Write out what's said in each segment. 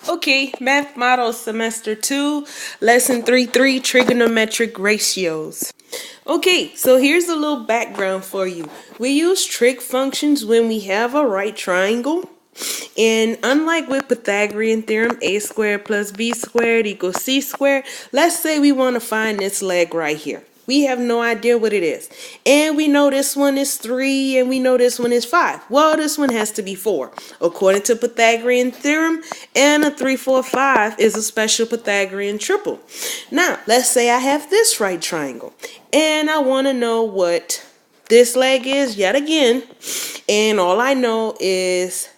Okay, Math Model Semester 2, Lesson 3-3, Trigonometric Ratios. Okay, so here's a little background for you. We use trig functions when we have a right triangle. And unlike with Pythagorean theorem, a squared plus b squared equals c squared, let's say we want to find this leg right here. We have no idea what it is. And we know this one is 3 and we know this one is 5. Well, this one has to be 4. According to Pythagorean theorem, and a 3, 4, 5 is a special Pythagorean triple. Now, let's say I have this right triangle and I want to know what this leg is yet again. And all I know is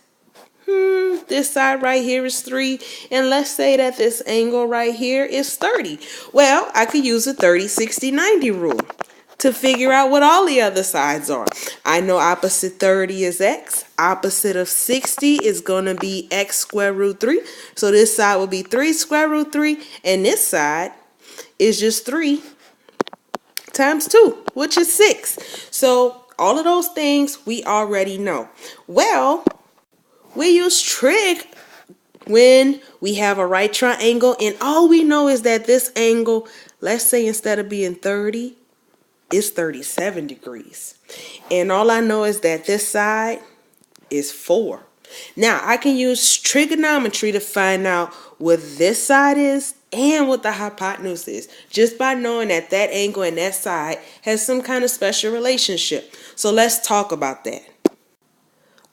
this side right here is 3, and let's say that this angle right here is 30. Well, I could use the 30, 60, 90 rule to figure out what all the other sides are. I know opposite 30 is x, opposite of 60 is going to be x square root 3. So this side will be 3 square root 3, and this side is just 3 times 2, which is 6. So all of those things we already know. Well, we use trig when we have a right triangle, and all we know is that this angle, let's say instead of being 30, it's 37 degrees. And all I know is that this side is 4. Now, I can use trigonometry to find out what this side is and what the hypotenuse is, just by knowing that that angle and that side has some kind of special relationship. So let's talk about that.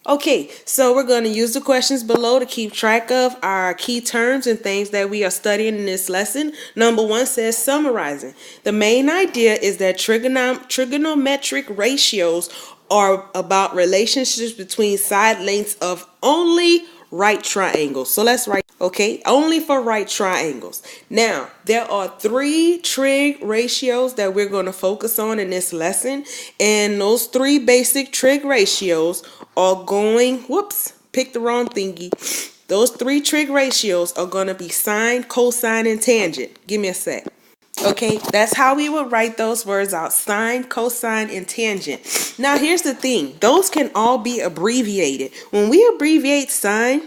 Okay, so we're going to use the questions below to keep track of our key terms and things that we are studying in this lesson. Number 1 says summarizing. The main idea is that trigonometric ratios are about relationships between side lengths of only right triangles. So let's write, okay, only for right triangles. Now, there are 3 trig ratios that we're going to focus on in this lesson. And those 3 basic trig ratios are going, picked the wrong thingy. Those 3 trig ratios are going to be sine, cosine, and tangent. Give me a sec. Okay, that's how we would write those words out: sine, cosine, and tangent. Now, here's the thing. Those can all be abbreviated. When we abbreviate sine,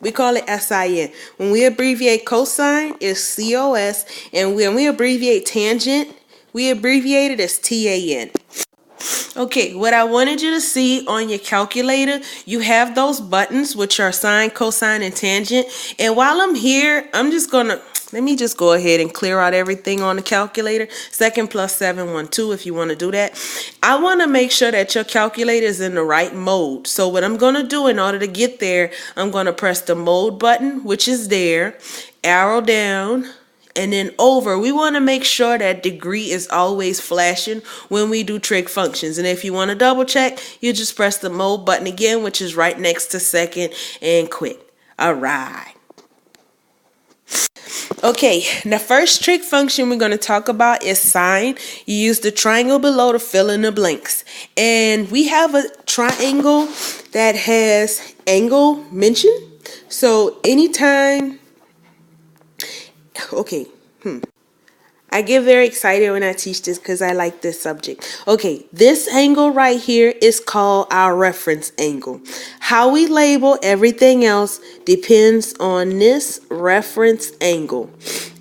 we call it SIN. When we abbreviate cosine, it's COS. And when we abbreviate tangent, we abbreviate it as TAN. Okay, what I wanted you to see on your calculator, you have those buttons, which are sine, cosine, and tangent. And while I'm here, let me just go ahead and clear out everything on the calculator. 2 plus 7, 1, 2, if you want to do that. I want to make sure that your calculator is in the right mode. So what I'm going to do in order to get there, I'm going to press the mode button, which is there, arrow down, and then over. We want to make sure that degree is always flashing when we do trig functions. And if you want to double check, you just press the mode button again, which is right next to second, and quit. All right. Okay, the first trig function we're going to talk about is sine. You use the triangle below to fill in the blanks. And we have a triangle that has angle mentioned. So anytime, okay, I get very excited when I teach this because I like this subject. Okay, this angle right here is called our reference angle. How we label everything else depends on this reference angle.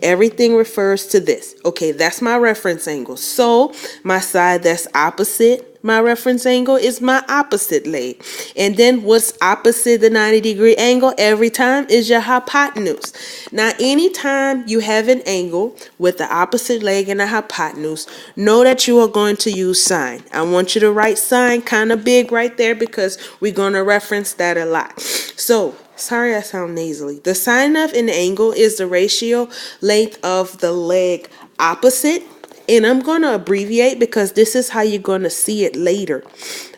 Everything refers to this. Okay, that's my reference angle. So my side that's opposite my reference angle is my opposite leg. And then what's opposite the 90-degree angle every time is your hypotenuse. Now, anytime you have an angle with the opposite leg and a hypotenuse, know that you are going to use sine. I want you to write sine kind of big right there because we're going to reference that a lot. So, sorry I sound nasally. The sine of an angle is the ratio length of the leg opposite. And I'm going to abbreviate because this is how you're going to see it later.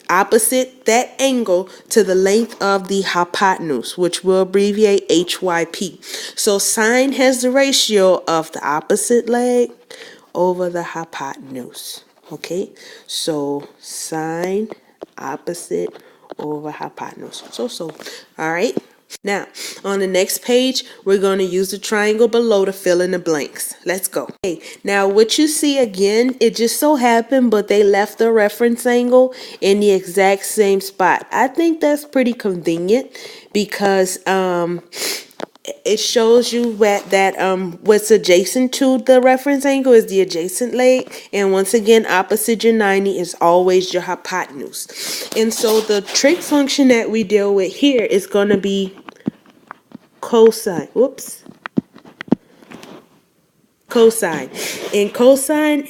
Opposite that angle to the length of the hypotenuse, which we'll abbreviate HYP. So sine has the ratio of the opposite leg over the hypotenuse. Okay, so sine opposite over hypotenuse. So, all right. Now, on the next page, we're going to use the triangle below to fill in the blanks. Let's go. Okay, now what you see again, it just so happened, but they left the reference angle in the exact same spot. I think that's pretty convenient because it shows you what's adjacent to the reference angle is the adjacent leg, and once again opposite your 90 is always your hypotenuse. And so the trig function that we deal with here is going to be cosine. Whoops. Cosine. And cosine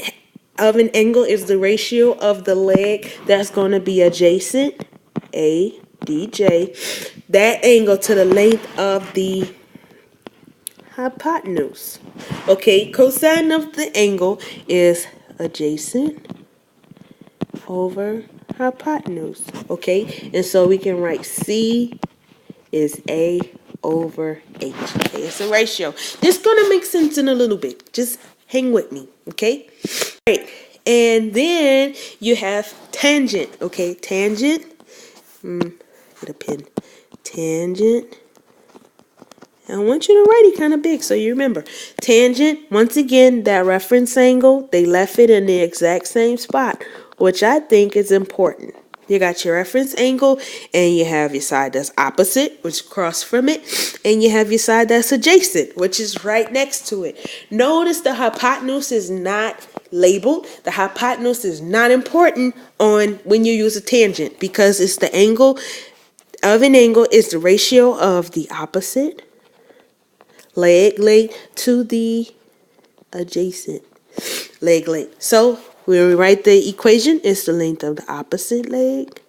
of an angle is the ratio of the leg that's going to be adjacent, ADJ, that angle to the length of the hypotenuse. Okay, cosine of the angle is adjacent over hypotenuse. Okay, and so we can write C is A over H. Okay, it's a ratio. This is gonna make sense in a little bit. Just hang with me, okay? Great. And then you have tangent. Okay, tangent. Get a pen. Tangent. I want you to write it kind of big so you remember. Tangent, once again, that reference angle, they left it in the exact same spot, which I think is important. You got your reference angle, and you have your side that's opposite, which is across from it, and you have your side that's adjacent, which is right next to it. Notice the hypotenuse is not labeled. The hypotenuse is not important on when you use a tangent because it's the angle of an angle is the ratio of the opposite leg length to the adjacent leg length. So when we write the equation, it's the length of the opposite leg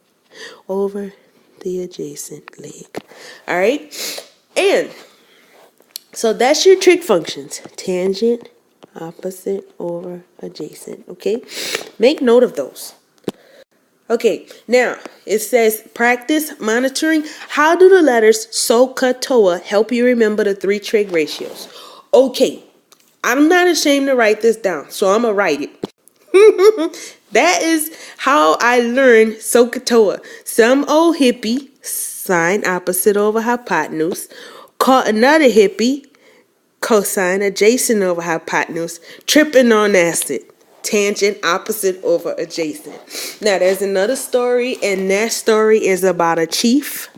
over the adjacent leg. All right, and so that's your trig functions: tangent, opposite over adjacent. Okay, make note of those. Okay, now it says practice monitoring. How do the letters SOHCAHTOA help you remember the 3 trig ratios? Okay, I'm not ashamed to write this down, so I'm going to write it. That is how I learned SOHCAHTOA. Some old hippie, sine opposite over hypotenuse, caught another hippie, cosine adjacent over hypotenuse, tripping on acid. Tangent opposite over adjacent. Now there's another story, and that story is about a chief,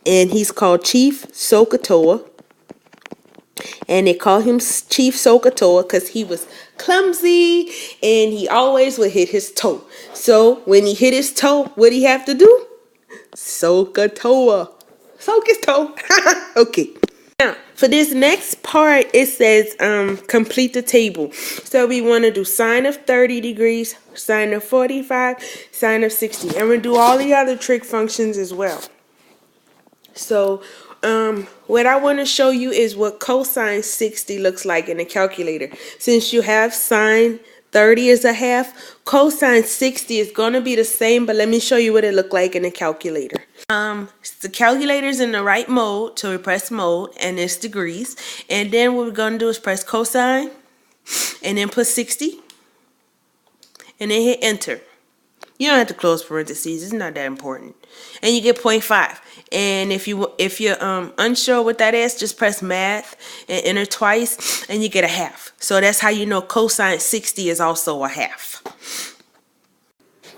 and he's called Chief SOHCAHTOA, and they call him Chief SOHCAHTOA because he was clumsy and he always would hit his toe. So when he hit his toe, what did he have to do? SOHCAHTOA. Soak his toe. Okay. Now, for this next part, it says complete the table. So we want to do sine of 30 degrees, sine of 45, sine of 60. And we'll do all the other trig functions as well. So what I want to show you is what cosine 60 looks like in a calculator. Since you have sine 30 is a half, cosine 60 is going to be the same, but let me show you what it looked like in a calculator. The calculator's in the right mode, so we press mode, and it's degrees. And then what we're going to do is press cosine, and then put 60, and then hit enter. You don't have to close parentheses, it's not that important. And you get 0.5. And if you're unsure what that is, just press math and enter twice, and you get a half. So that's how you know cosine 60 is also a half.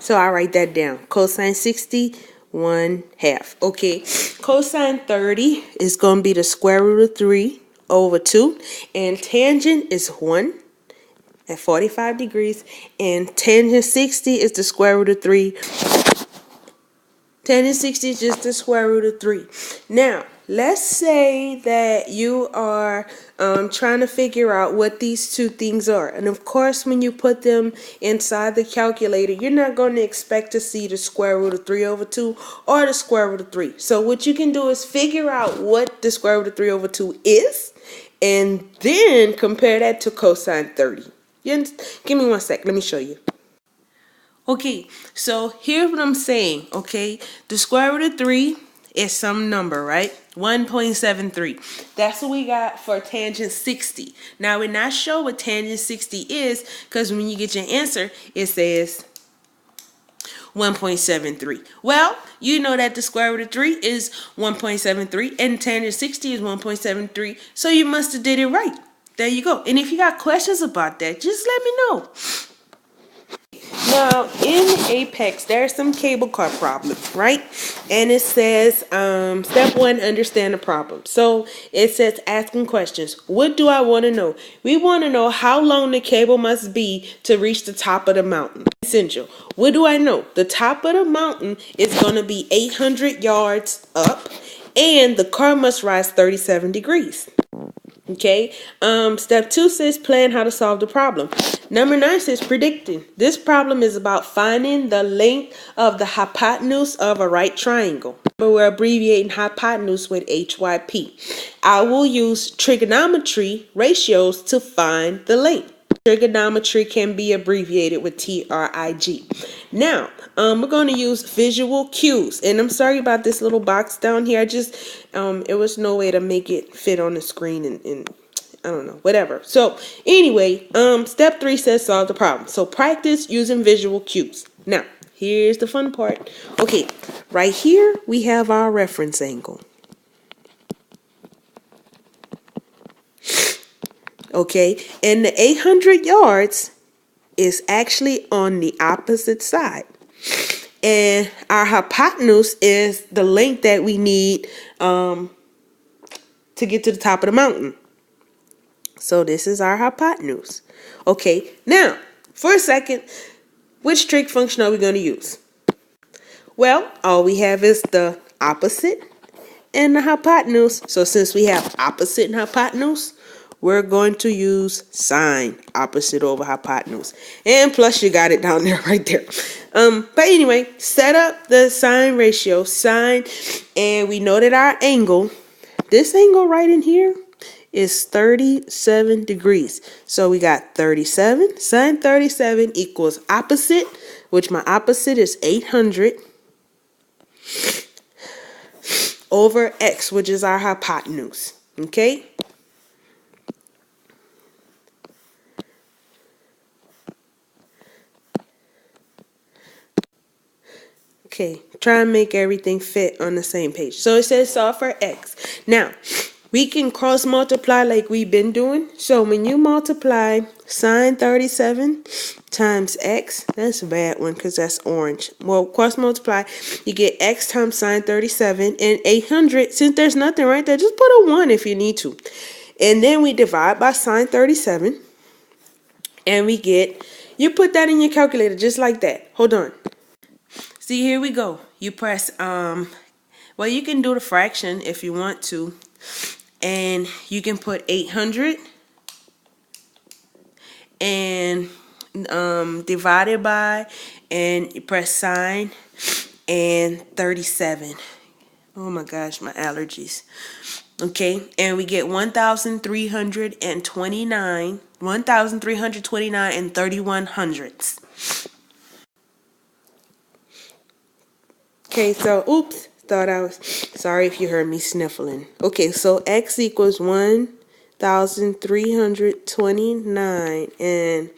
So I write that down. Cosine 60, 1/2. Okay, cosine 30 is going to be the square root of 3 over 2. And tangent is 1 at 45 degrees. And tangent 60 is the square root of 3. Tangent 60 is just the square root of 3. Now, let's say that you are trying to figure out what these two things are. And of course, when you put them inside the calculator, you're not going to expect to see the square root of 3 over 2 or the square root of 3. So what you can do is figure out what the square root of 3 over 2 is, and then compare that to cosine 30. Give me 1 sec. Let me show you. Okay, so here's what I'm saying, okay? The square root of 3 is some number, right? 1.73. That's what we got for tangent 60. Now, we're not sure what tangent 60 is because when you get your answer, it says 1.73. Well, you know that the square root of 3 is 1.73 and tangent 60 is 1.73, so you must have did it right. There you go. And if you got questions about that, just let me know. Now, in Apex, there are some cable car problems, right? And it says, step one, understand the problem. So it says asking questions. What do I want to know? We want to know how long the cable must be to reach the top of the mountain. Essential. What do I know? The top of the mountain is going to be 800 yards up, and the car must rise 37 degrees. Okay. Step two says plan how to solve the problem. Number 9 says predicting. This problem is about finding the length of the hypotenuse of a right triangle. But we're abbreviating hypotenuse with HYP. I will use trigonometry ratios to find the length. Trigonometry can be abbreviated with TRIG. Now, we're going to use visual cues. And I'm sorry about this little box down here. I just, it was no way to make it fit on the screen and I don't know, whatever. So anyway, step 3 says solve the problem. So practice using visual cues. Now, here's the fun part. Okay, right here we have our reference angle. Okay, and the 800 yards is actually on the opposite side. And our hypotenuse is the length that we need to get to the top of the mountain. So this is our hypotenuse. Okay, now, for a second, which trig function are we going to use? Well, all we have is the opposite and the hypotenuse. So since we have opposite and hypotenuse, we're going to use sine, opposite over hypotenuse. And plus you got it down there right there. But anyway, set up the sine ratio, sine, and we know that our angle, this angle right in here, is 37 degrees. So we got 37, sine 37 equals opposite, which my opposite is 800, over x, which is our hypotenuse. Okay? Okay, try and make everything fit on the same page. So it says solve for x. Now, we can cross multiply like we've been doing. So when you multiply sine 37 times x, that's a bad one because that's orange. Well, cross multiply, you get x times sine 37 and 800. Since there's nothing right there, just put a 1 if you need to. And then we divide by sine 37 and we get, you put that in your calculator just like that. Hold on. See, here we go. You press, well, you can do the fraction if you want to. And you can put 800 and divided by, and you press sine and 37. Oh my gosh, my allergies. Okay, and we get 1,329 and 31 hundredths. Okay, so oops, thought I was, sorry if you heard me sniffling. Okay, so x equals 1,329 and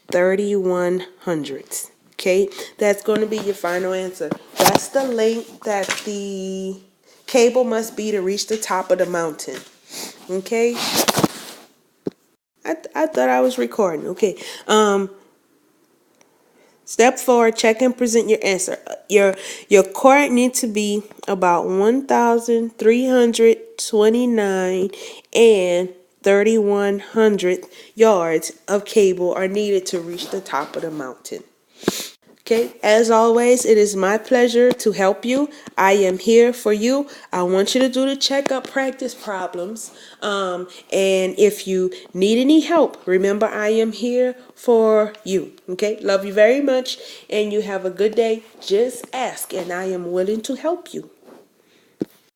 31 hundredths. Okay, that's going to be your final answer. That's the length that the cable must be to reach the top of the mountain. Okay, I thought I was recording. Okay, step 4, check and present your answer. Your chord needs to be about 1,329 and 31 hundredth yards of cable are needed to reach the top of the mountain. Okay, as always, it is my pleasure to help you. I am here for you. I want you to do the checkup practice problems. And if you need any help, remember I am here for you. Okay, love you very much and you have a good day. Just ask and I am willing to help you.